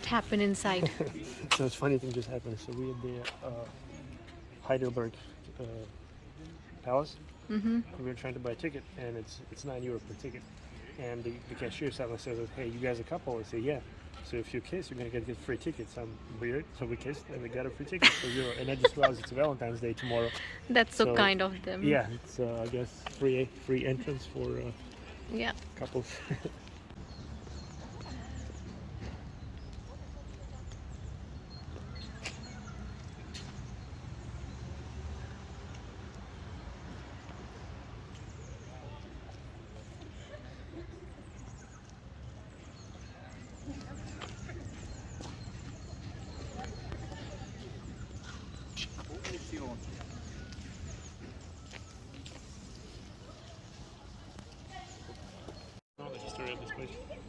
just happened inside? So it's funny thing just happened. So we had the Heidelberg Palace. Mm-hmm. We were trying to buy a ticket, and it's €9 per ticket. And the cashier suddenly says, "Hey, you guys a couple?" I say, "Yeah." So if you kiss, you're gonna get free tickets. I'm weird, so we kissed and we got a free ticket for €1. And I just realized it's Valentine's Day tomorrow. That's so So kind of them. yeah, it's I guess free entrance for Yeah. couples. Oh, the history of this place.